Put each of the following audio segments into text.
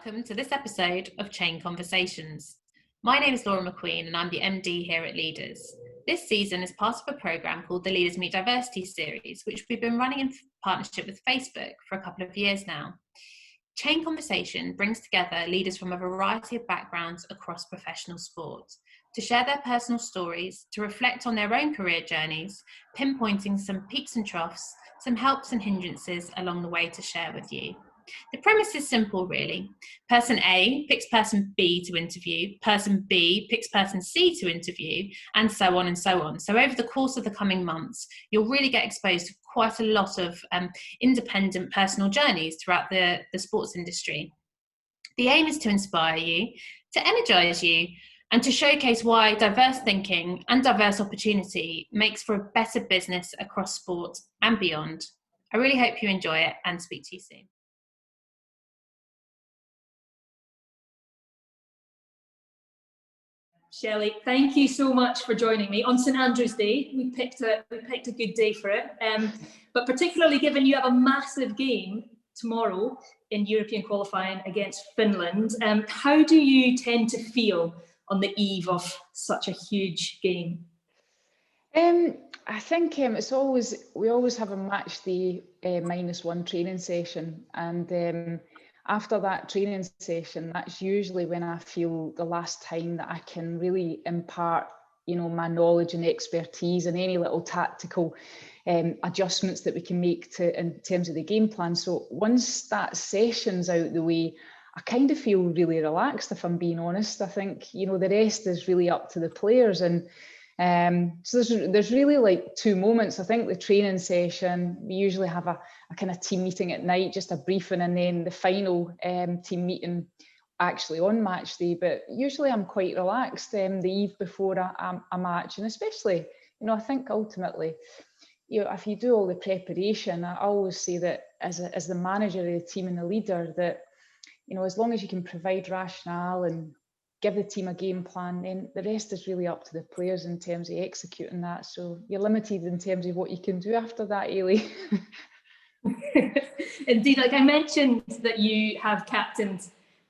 welcome to this episode of Chain Conversations. My name is Laura McQueen and I'm the MD here at Leaders. This season is part of a programme called the Leaders Meet Diversity series, which we've been running in partnership with Facebook for a couple of years now. Chain Conversation brings together leaders from a variety of backgrounds across professional sport to share their personal stories, to reflect on their own career journeys, pinpointing some peaks and troughs, some helps and hindrances along the way to share with you. The premise is simple, really. Person A picks person B to interview, person B picks person C to interview, and so on and so on. So over the course of the coming months, you'll really get exposed to quite a lot of independent personal journeys throughout the sports industry. The aim is to inspire you, to energise you, and to showcase why diverse thinking and diverse opportunity makes for a better business across sport and beyond. I really hope you enjoy it and speak to you soon. Shelley, thank you so much for joining me on St Andrew's Day. We picked a good day for it, but particularly given you have a massive game tomorrow in European qualifying against Finland. How do you tend to feel on the eve of such a huge game? I think we always have a match day -1 training session, and after that training session, that's usually when I feel the last time that I can really impart, my knowledge and expertise and any little tactical adjustments that we can make in terms of the game plan. So once that session's out the way, I kind of feel really relaxed, if I'm being honest. I think, the rest is really up to the players. And so there's really like two moments. I think the training session, we usually have a kind of team meeting at night, just a briefing, and then the final team meeting actually on match day. But usually I'm quite relaxed the eve before a match, and especially, I think ultimately, if you do all the preparation, I always say that as the manager of the team and the leader, that as long as you can provide rationale and give the team a game plan, then the rest is really up to the players in terms of executing that. So you're limited in terms of what you can do after that, Eilidh. Indeed, like I mentioned that you have captained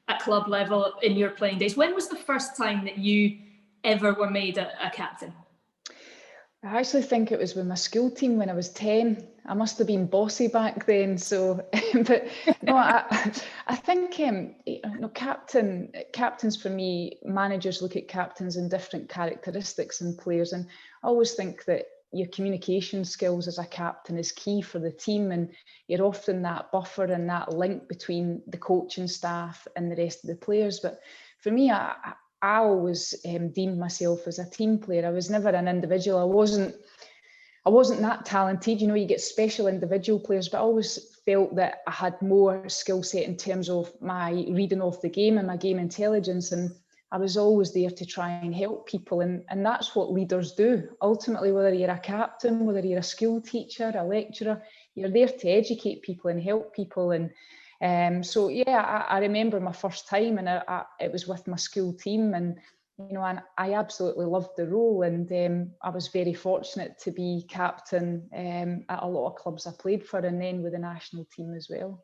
at club level in your playing days. When was the first time that you ever were made a captain? I actually think it was with my school team when I was 10. I must have been bossy back then. So, but no, I think captains for me, managers look at captains and different characteristics in players, and I always think that your communication skills as a captain is key for the team, and you're often that buffer and that link between the coaching staff and the rest of the players. But for me, I always deemed myself as a team player. I was never an individual. I wasn't that talented. You get special individual players, but I always felt that I had more skill set in terms of my reading of the game and my game intelligence. And I was always there to try and help people. And that's what leaders do. Ultimately, whether you're a captain, whether you're a school teacher, a lecturer, you're there to educate people and help people. And so, yeah, I remember my first time, and it was with my school team, and and I absolutely loved the role, and I was very fortunate to be captain at a lot of clubs I played for, and then with the national team as well.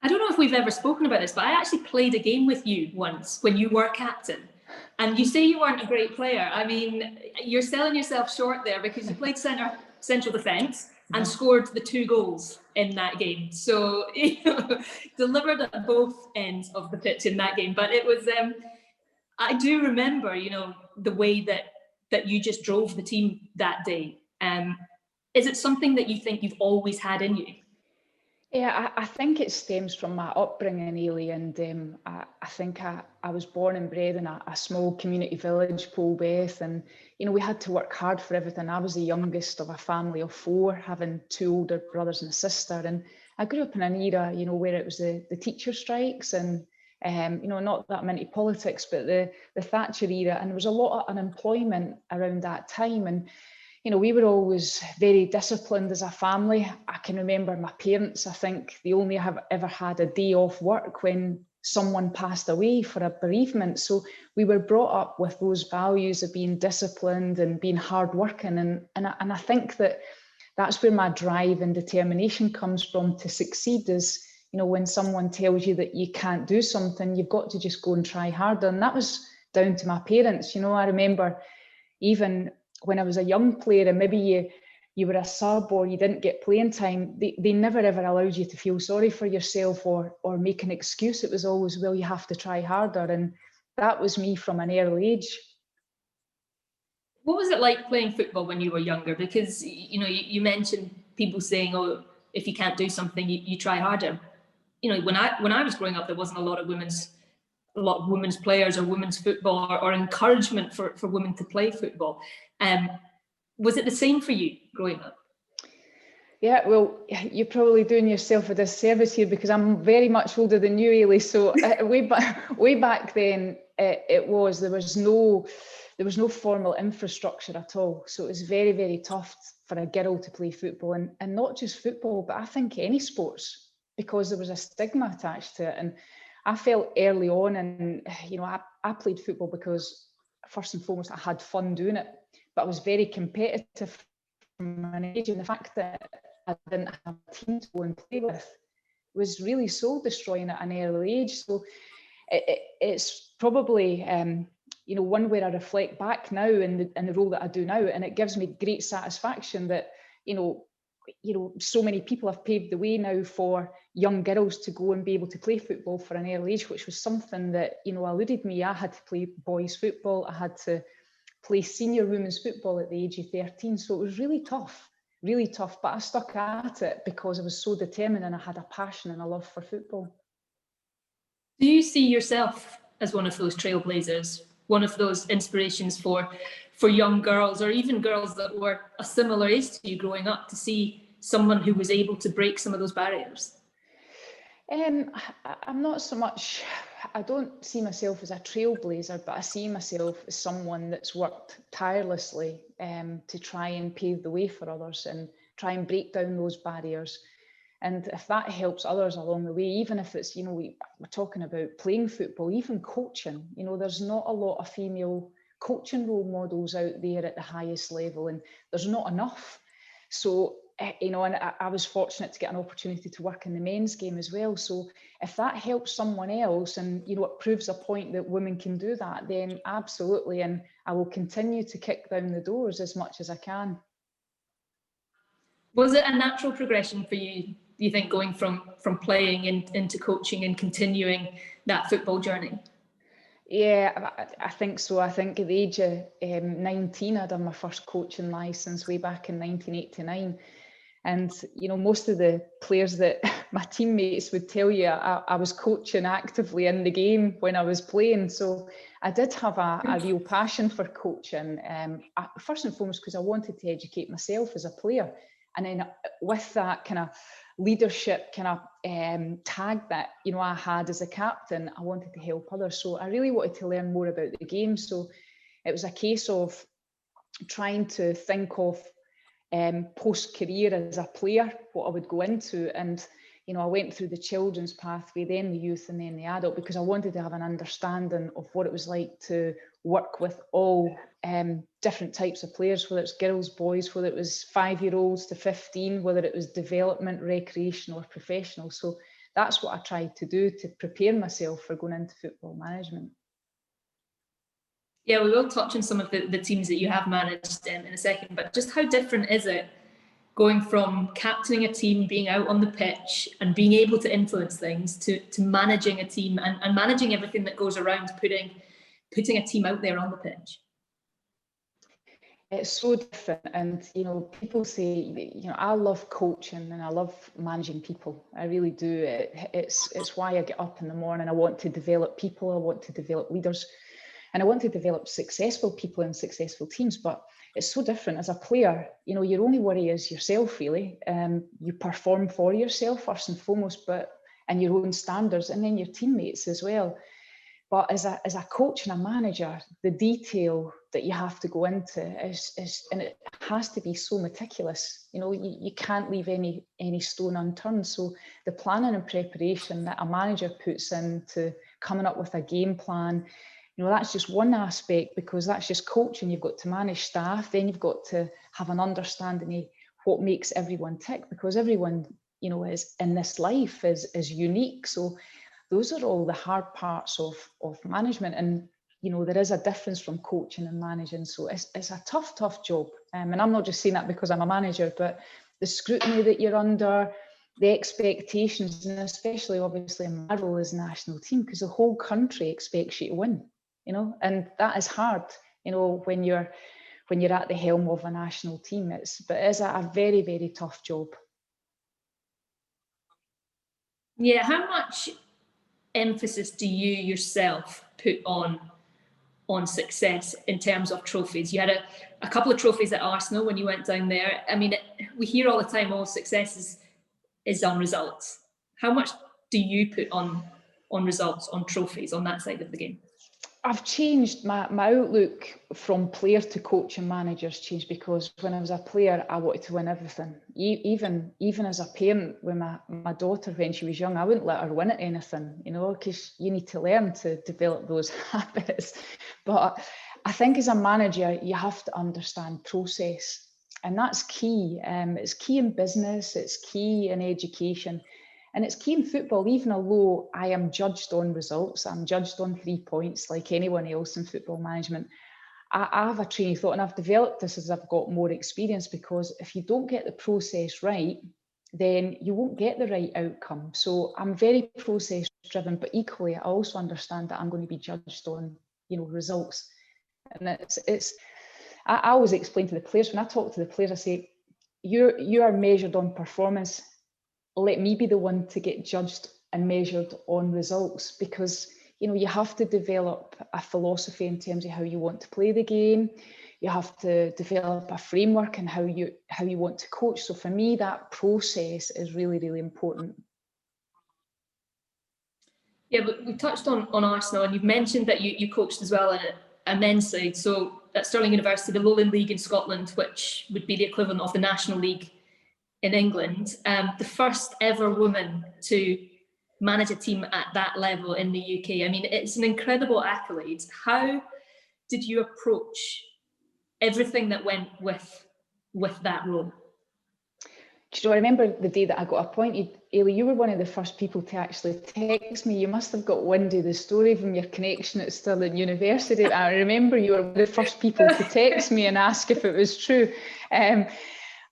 I don't know if we've ever spoken about this, but I actually played a game with you once when you were captain, and you say you weren't a great player. I mean, you're selling yourself short there, because you played central defence and scored the 2 goals in that game. So delivered at both ends of the pitch in that game. But it was, I do remember, the way that you just drove the team that day. Is it something that you think you've always had in you? Yeah, I think it stems from my upbringing, Eilidh, and I think I was born and bred in a small community village, Polbeth, and we had to work hard for everything. I was the youngest of a family of 4, having 2 older brothers and a sister, and I grew up in an era, where it was the teacher strikes and not that many politics, but the Thatcher era, and there was a lot of unemployment around that time, and we were always very disciplined as a family. I can remember my parents, I think they only have ever had a day off work when someone passed away for a bereavement. So we were brought up with those values of being disciplined and being hardworking. And I think that's where my drive and determination comes from to succeed, is you know, when someone tells you that you can't do something, you've got to just go and try harder. And that was down to my parents. You know, I remember even when I was a young player and maybe you were a sub or you didn't get playing time, they never ever allowed you to feel sorry for yourself or make an excuse. It was always, well, you have to try harder. And that was me from an early age. What was it like playing football when you were younger? Because, you know, you mentioned people saying, oh, if you can't do something, you try harder. You know, when I was growing up, there wasn't a lot of women's players or women's football or encouragement for women to play football. Was it the same for you growing up? Yeah, well, you're probably doing yourself a disservice here because I'm very much older than you, Eilidh. So way back then, there was no formal infrastructure at all. So it was very, very tough for a girl to play football, and not just football, but I think any sports, because there was a stigma attached to it. And I felt early on, and you know, I played football because first and foremost I had fun doing it, but I was very competitive from an age, and the fact that I didn't have a team to go and play with was really soul destroying at an early age. So it's probably you know, one where I reflect back now in the role that I do now, and it gives me great satisfaction that you know so many people have paved the way now for young girls to go and be able to play football for an early age, which was something that, you know, eluded me. I had to play boys football, I had to play senior women's football at the age of 13, so it was really tough, but I stuck at it because I was so determined and I had a passion and a love for football. Do you see yourself as one of those trailblazers, one of those inspirations for young girls, or even girls that were a similar age to you growing up, to see someone who was able to break some of those barriers? I'm not so much, I don't see myself as a trailblazer, but I see myself as someone that's worked tirelessly to try and pave the way for others and try and break down those barriers. And if that helps others along the way, even if it's, you know, we're talking about playing football, even coaching, you know, there's not a lot of female coaching role models out there at the highest level, and there's not enough. So, you know, and I was fortunate to get an opportunity to work in the men's game as well. So if that helps someone else and, you know, it proves a point that women can do that, then absolutely. And I will continue to kick down the doors as much as I can. Was it a natural progression for you, do you think, going from playing into coaching and continuing that football journey? Yeah, I think so. I think at the age of 19, I'd done my first coaching licence way back in 1989. And, you know, most of the players that my teammates would tell you, I was coaching actively in the game when I was playing. So I did have a real passion for coaching, first and foremost because I wanted to educate myself as a player. And then with that kind of leadership kind of tag that, you know, I had as a captain, I wanted to help others. So I really wanted to learn more about the game. So it was a case of trying to think of post-career as a player, what I would go into. And, you know, I went through the children's pathway, then the youth, and then the adult, because I wanted to have an understanding of what it was like to work with all different types of players, whether it's girls, boys, whether it was 5-year-olds to 15, whether it was development, recreational or professional. So that's what I tried to do to prepare myself for going into football management. Yeah, we will touch on some of the teams that you have managed in a second, but just how different is it going from captaining a team, being out on the pitch and being able to influence things, to managing a team and managing everything that goes around putting a team out there on the pitch? It's so different. And, you know, people say, you know, I love coaching and I love managing people. I really do. It's why I get up in the morning. I want to develop people. I want to develop leaders. And I want to develop successful people and successful teams. But it's so different as a player. You know, your only worry is yourself, really. You perform for yourself first and foremost, and your own standards, and then your teammates as well. But as a coach and a manager, the detail that you have to go into is and it has to be so meticulous. You know, you can't leave any stone unturned. So the planning and preparation that a manager puts into coming up with a game plan, you know, that's just one aspect, because that's just coaching. You've got to manage staff, then you've got to have an understanding of what makes everyone tick, because everyone you know, is in this life is unique. So those are all the hard parts of management. And, you know, there is a difference from coaching and managing. So it's a tough job. And I'm not just saying that because I'm a manager, but the scrutiny that you're under, the expectations, and especially obviously in my role as national team, because the whole country expects you to win, you know, and that is hard, you know, when you're at the helm of a national team. It is a very, very tough job. Yeah, how much emphasis do you yourself put on success in terms of trophies? You had a couple of trophies at Arsenal when you went down there. I mean, we hear all the time, all success is on results. How much do you put on results, on trophies, on that side of the game? I've changed my outlook from player to coach and manager's changed, because when I was a player, I wanted to win everything. Even as a parent, with my daughter when she was young, I wouldn't let her win at anything, you know, because you need to learn to develop those habits. But I think as a manager, you have to understand process, and that's key. It's key in business, it's key in education. And it's key in football, even although I am judged on results, I'm judged on 3 points like anyone else in football management. I have a train of thought, and I've developed this as I've got more experience, because if you don't get the process right, then you won't get the right outcome. So I'm very process driven, but equally I also understand that I'm going to be judged on, you know, results. And I always explain to the players, when I talk to the players, I say, you are measured on performance. Let me be the one to get judged and measured on results, because, you know, you have to develop a philosophy in terms of how you want to play the game. You have to develop a framework and how you want to coach. So for me, that process is really, really important. Yeah, but we touched on Arsenal, and you've mentioned that you coached as well in a men's side. So at Stirling University, the Lowland League in Scotland, which would be the equivalent of the National League in England, the first ever woman to manage a team at that level in the UK. I mean, it's an incredible accolade. How did you approach everything that went with that role? Do you know, I remember the day that I got appointed, Eilidh, you were one of the first people to actually text me. You must have got wind of the story from your connection at Stirling University. I remember you were the first people to text me and ask if it was true.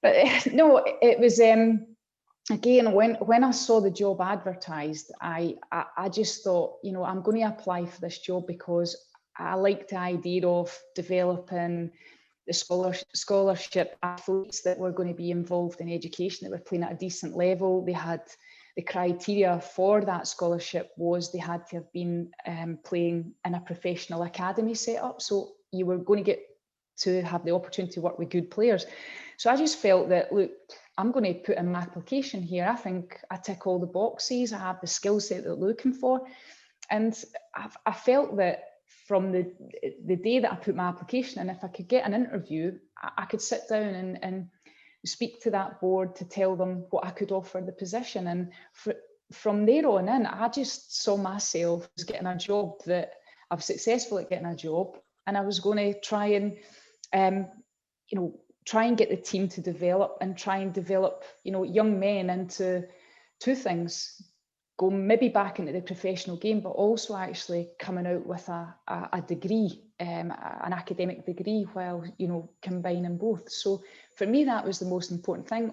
But no, it was, again, when I saw the job advertised, I just thought, you know, I'm going to apply for this job because I like the idea of developing the scholarship athletes that were going to be involved in education, that were playing at a decent level. They had the criteria for that scholarship was they had to have been playing in a professional academy setup. So you were going to get to have the opportunity to work with good players. So I just felt that, look, I'm going to put in my application here. I think I tick all the boxes. I have the skill set that they're looking for. And I felt that from the day that I put my application in, if I could get an interview, I could sit down and speak to that board to tell them what I could offer the position. And from there on in, I just saw myself as getting a job, that I was successful at getting a job, and I was going to try and, you know, try and get the team to develop and try and develop, you know, young men into two things: go maybe back into the professional game, but also actually coming out with a degree, an academic degree, while, you know, combining both. So for me, that was the most important thing.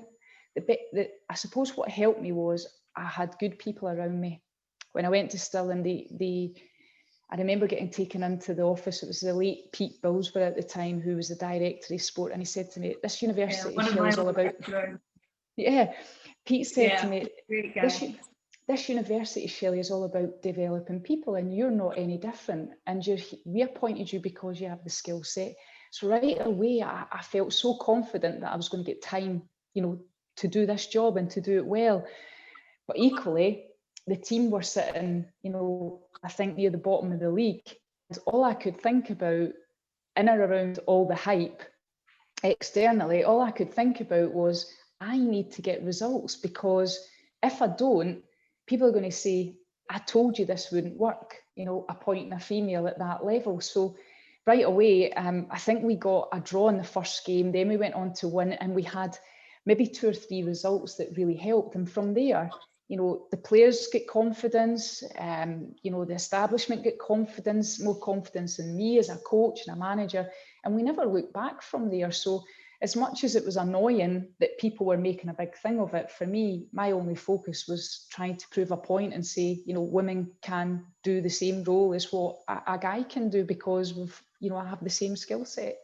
The bit that I suppose what helped me was I had good people around me. When I went to Stirling, I remember getting taken into the office. It was the late Pete Bilsborough at the time, who was the director of sport, and he said to me, "This university is all about." Yeah, Pete said to me, "This university, Shelley, is all about developing people, and you're not any different. And we appointed you because you have the skill set." So right away, I felt so confident that I was going to get time, you know, to do this job and to do it well. But equally, the team were sitting, you know, I think near the bottom of the league. And all I could think about, in and around all the hype externally, all I could think about was, I need to get results, because if I don't, people are going to say, "I told you this wouldn't work," you know, appointing a female at that level. So right away, I think we got a draw in the first game. Then we went on to win, and we had maybe 2 or 3 results that really helped. And from there, you know, the players get confidence, you know, the establishment get confidence, more confidence in me as a coach and a manager, and we never look back from there. So as much as it was annoying that people were making a big thing of it, for me, my only focus was trying to prove a point and say, you know, women can do the same role as what a guy can do, because we've, you know, I have the same skill set.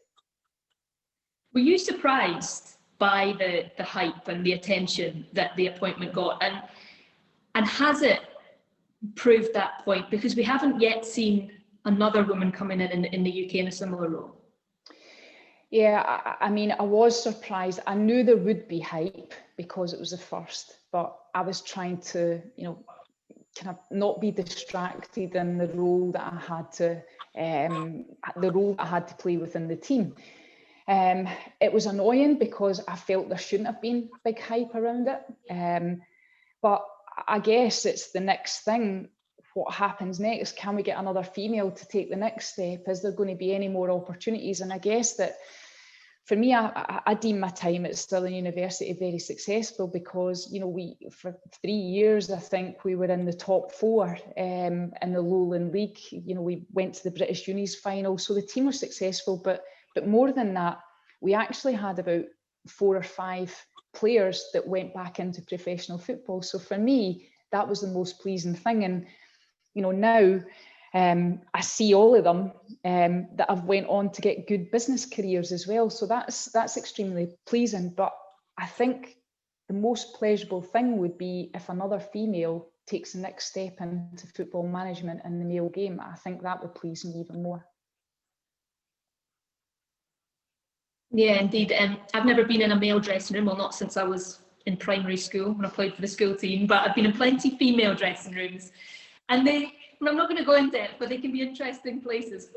Were you surprised by the hype and the attention that the appointment got? And has it proved that point? Because we haven't yet seen another woman coming in the UK in a similar role. Yeah, I mean, I was surprised. I knew there would be hype because it was the first, but I was trying to, you know, kind of not be distracted in the role that I had to play within the team. It was annoying because I felt there shouldn't have been big hype around it. But I guess it's the next thing. What happens next? Can we get another female to take the next step? Is there going to be any more opportunities? And I guess that for me, I deem my time at Stirling University very successful, because, you know, for 3 years, I think we were in the top 4 in the Lowland League. You know, we went to the British Unis final, so the team was successful. But more than that, we actually had about 4 or 5 players that went back into professional football. So for me, that was the most pleasing thing. And you know, now I see all of them that have went on to get good business careers as well. So that's extremely pleasing. But I think the most pleasurable thing would be if another female takes the next step into football management in the male game. I think that would please me even more. Yeah, indeed. I've never been in a male dressing room, well, not since I was in primary school when I played for the school team, but I've been in plenty of female dressing rooms. And I'm not going to go in depth, but they can be interesting places.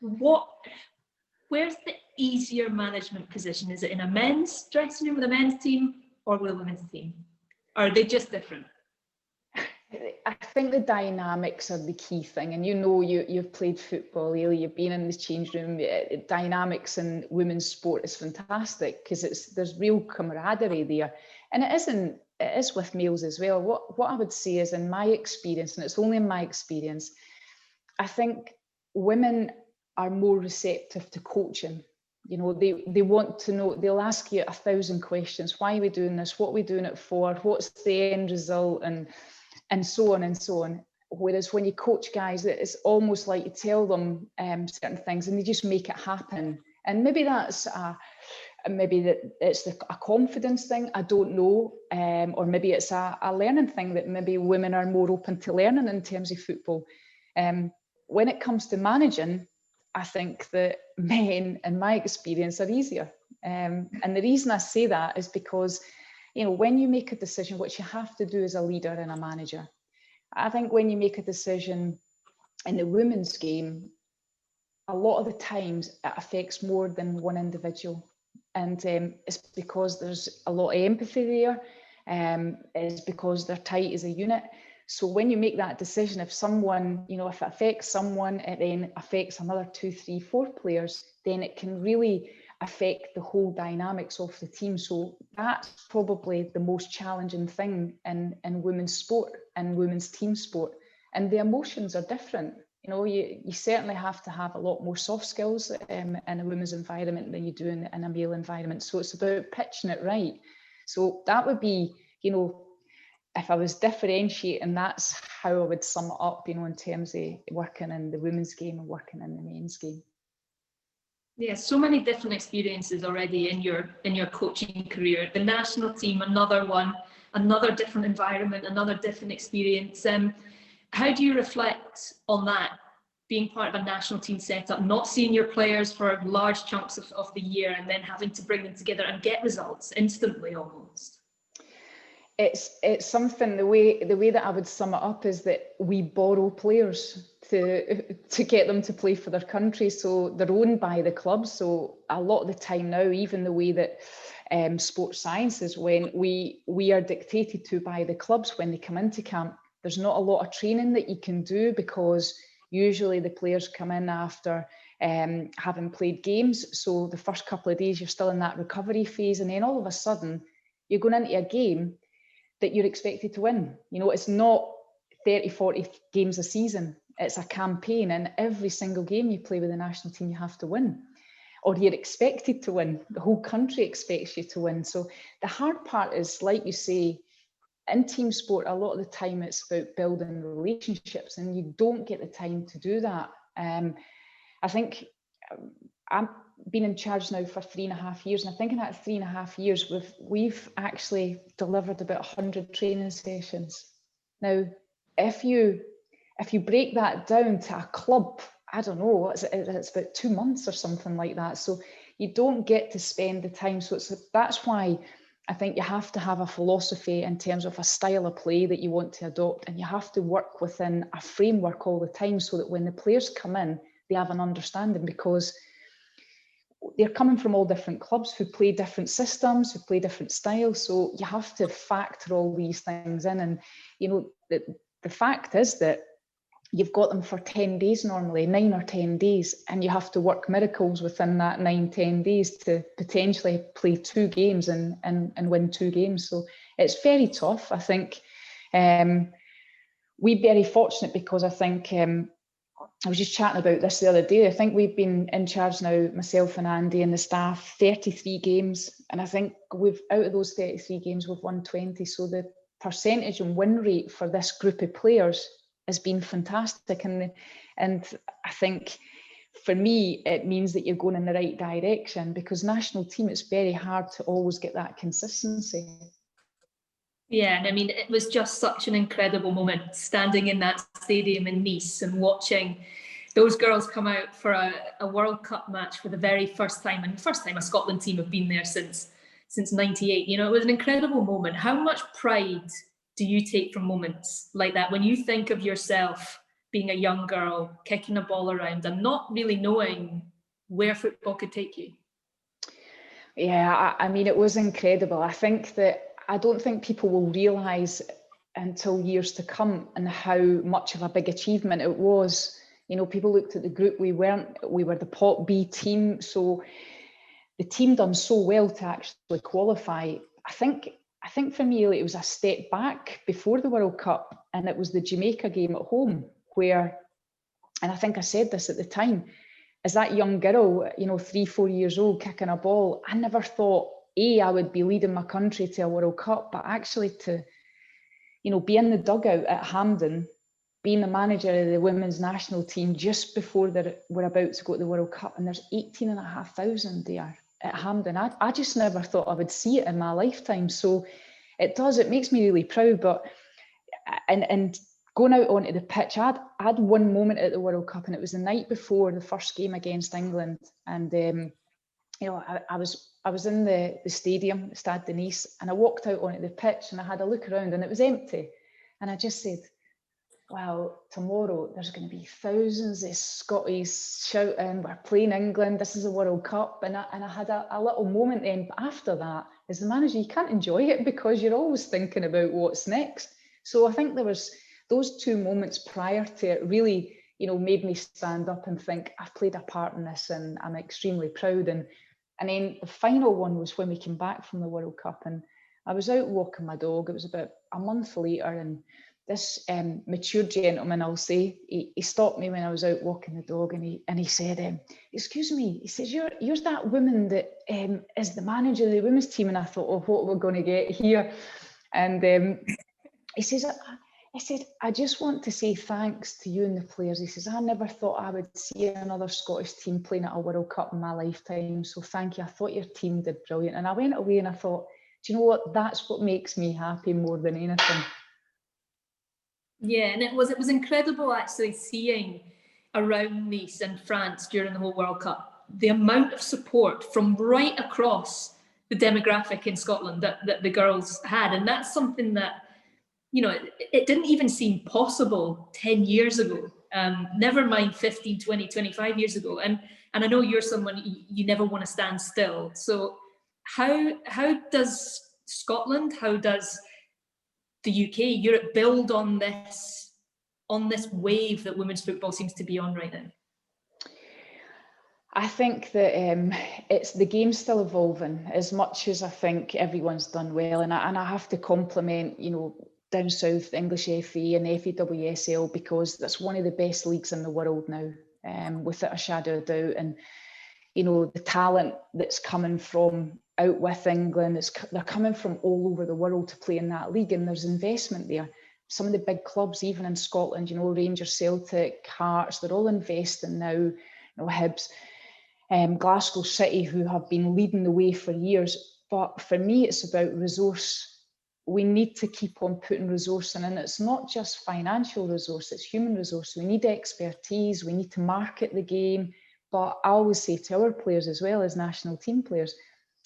Where's the easier management position? Is it in a men's dressing room with a men's team, or with a women's team? Or are they just different? I think the dynamics are the key thing. And you know, you've played football, Eilidh, you've been in the change room. Dynamics in women's sport is fantastic because there's real camaraderie there. And it is with males as well. What I would say is, in my experience, and it's only in my experience, I think women are more receptive to coaching. You know, they want to know, they'll ask you 1,000 questions. Why are we doing this? What are we doing it for? What's the end result? And so on and so on. Whereas when you coach guys, it's almost like you tell them certain things and they just make it happen. And maybe that's it's a confidence thing, I don't know, or maybe it's a learning thing, that maybe women are more open to learning in terms of football. When it comes to managing, I think that men, in my experience, are easier. And the reason I say that is because, you know, when you make a decision, which you have to do as a leader and a manager, I think when you make a decision in the women's game, a lot of the times it affects more than one individual. And it's because there's a lot of empathy there. It's because they're tight as a unit. So when you make that decision, if someone, you know, if it affects someone, it then affects another 2, 3, 4 players, then it can really affect the whole dynamics of the team. So that's probably the most challenging thing in women's sport and women's team sport. And the emotions are different. You know, you certainly have to have a lot more soft skills in a women's environment than you do in a male environment. So it's about pitching it right. So that would be, you know, if I was differentiating, that's how I would sum it up, you know, in terms of working in the women's game and working in the men's game. Yeah, so many different experiences already in your coaching career. The national team, another one, another different environment, another different experience. How do you reflect on that, being part of a national team setup, not seeing your players for large chunks of the year and then having to bring them together and get results instantly almost? It's something, the way that I would sum it up is that we borrow players to get them to play for their country. So they're owned by the clubs. So a lot of the time now, even the way that sports science is, when we are dictated to by the clubs when they come into camp, there's not a lot of training that you can do, because usually the players come in after having played games. So the first couple of days you're still in that recovery phase, and then all of a sudden you're going into a game that you're expected to win. You know, it's not 30, 40 games a season. It's a campaign, and every single game you play with the national team, you have to win, or you're expected to win. The whole country expects you to win. So the hard part is, like you say, in team sport, a lot of the time it's about building relationships, and you don't get the time to do that. I think I've been in charge now for 3.5 years, and I think in that 3.5 years, we've actually delivered about 100 training sessions. Now, if you break that down to a club, I don't know, it's about 2 months or something like that. So you don't get to spend the time. So that's why I think you have to have a philosophy in terms of a style of play that you want to adopt, and you have to work within a framework all the time, so that when the players come in, they have an understanding, because they're coming from all different clubs who play different systems, who play different styles. So you have to factor all these things in. And, you know, the fact is that you've got them for 10 days normally, 9 or 10 days, and you have to work miracles within that 9-10 days to potentially play 2 games and win 2 games. So it's very tough. I think we're very fortunate, because I think I was just chatting about this the other day. I think we've been in charge now, myself and Andy and the staff, 33 games. And I think out of those 33 games, we've won 20. So the percentage and win rate for this group of players has been fantastic. And I think for me, it means that you're going in the right direction, because national team, it's very hard to always get that consistency. Yeah, and I mean, it was just such an incredible moment standing in that stadium in Nice and watching those girls come out for a World Cup match for the very first time, and the first time a Scotland team have been there since '98. You know, it was an incredible moment. How much pride do you take from moments like that when you think of yourself being a young girl, kicking a ball around and not really knowing where football could take you? Yeah, I mean, it was incredible. I don't think people will realise until years to come and how much of a big achievement it was. You know, people looked at the group, we were the Pot B team, so the team done so well to actually qualify. I think for me, it was a step back before the World Cup, and it was the Jamaica game at home where, and I think I said this at the time, as that young girl, you know, 3-4 years old, kicking a ball, I never thought, I would be leading my country to a World Cup, but actually to, you know, be in the dugout at Hampden, being the manager of the women's national team just before we're about to go to the World Cup, and there's 18,500 there at Hampden. I just never thought I would see it in my lifetime. So it makes me really proud. But and going out onto the pitch, I had one moment at the World Cup, and it was the night before the first game against England, and you know, I was in the stadium, Stade de Nice, and I walked out onto the pitch and I had a look around and it was empty. And I just said, well, tomorrow there's going to be thousands of Scotties shouting, we're playing England, this is a World Cup. And I had a little moment then, but after that, as the manager, you can't enjoy it because you're always thinking about what's next. So I think there was those 2 moments prior to it really, you know, made me stand up and think, I've played a part in this and I'm extremely proud. And then the final one was when we came back from the World Cup, and I was out walking my dog. It was about a month later, and this mature gentleman, I'll say, he stopped me when I was out walking the dog, and he said, excuse me, he says, you're that woman that is the manager of the women's team. And I thought, oh, what we're going to get here? And he says, I said, I just want to say thanks to you and the players. He says, I never thought I would see another Scottish team playing at a World Cup in my lifetime. So thank you. I thought your team did brilliant. And I went away and I thought, do you know what? That's what makes me happy more than anything. Yeah, and it was incredible actually seeing around Nice and France during the whole World Cup, the amount of support from right across the demographic in Scotland that the girls had. And that's something that, you know, it didn't even seem possible 10 years ago, never mind 15, 20, 25 years ago. And I know you're someone, you never want to stand still. So how does Scotland, how does the UK, Europe build on this wave that women's football seems to be on right now? I think that it's the game's still evolving as much as I think everyone's done well, and I have to compliment, you know, down south, the English FA and the FAWSL, because that's one of the best leagues in the world now, without a shadow of doubt. And you know, the talent that's coming from out with England, they're coming from all over the world to play in that league, and there's investment there. Some of the big clubs, even in Scotland, you know, Rangers, Celtic, Hearts, they're all investing now. You know, Hibs. Glasgow City, who have been leading the way for years. But for me, it's about resource. We need to keep on putting resource in, and it's not just financial resource, it's human resource. We need expertise, we need to market the game. But I always say to our players as well as national team players,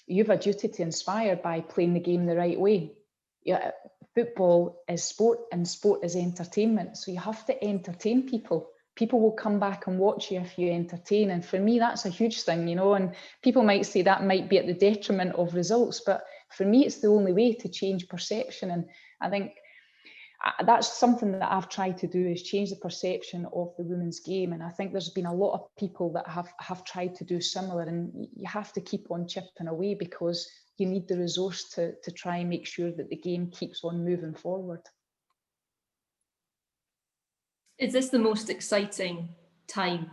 you have a duty to inspire by playing the game the right way. Yeah, football is sport and sport is entertainment. So you have to entertain people. People will come back and watch you if you entertain. And for me, that's a huge thing, you know, and people might say that might be at the detriment of results, but for me, it's the only way to change perception. And I think that's something that I've tried to do, is change the perception of the women's game. And I think there's been a lot of people that have tried to do similar, and you have to keep on chipping away because you need the resource to try and make sure that the game keeps on moving forward. Is this the most exciting time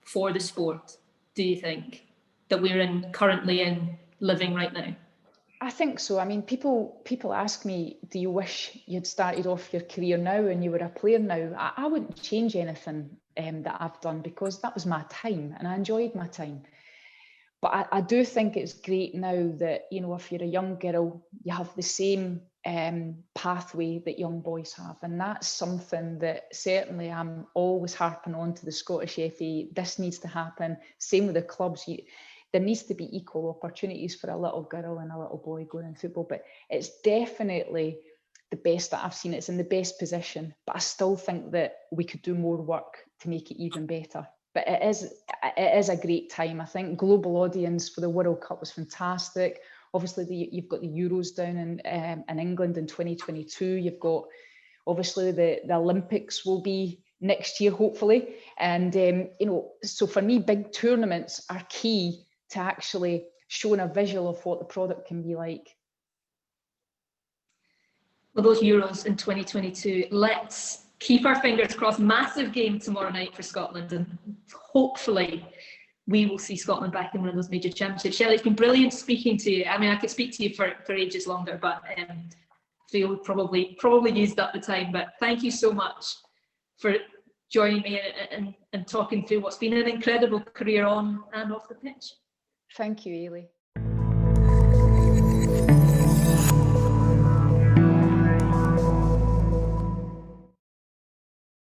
for the sport, do you think, that we're currently in living right now? I think so. I mean, people ask me, do you wish you'd started off your career now and you were a player now? I wouldn't change anything that I've done, because that was my time and I enjoyed my time. But I do think it's great now that, you know, if you're a young girl, you have the same pathway that young boys have. And that's something that certainly I'm always harping on to the Scottish FA. This needs to happen. Same with the clubs. There needs to be equal opportunities for a little girl and a little boy going in football. But it's definitely the best that I've seen. It's in the best position. But I still think that we could do more work to make it even better. But it is a great time. I think global audience for the World Cup was fantastic. Obviously, you've got the Euros down in England in 2022. You've got, obviously, the Olympics will be next year, hopefully. And, you know, so for me, big tournaments are key to actually showing a visual of what the product can be like. Well, those Euros in 2022, let's keep our fingers crossed. Massive game tomorrow night for Scotland, and hopefully we will see Scotland back in one of those major championships. Shelley, it's been brilliant speaking to you. I mean, I could speak to you for ages longer, but I feel we probably used up the time. But thank you so much for joining me and talking through what's been an incredible career on and off the pitch. Thank you, Eilidh.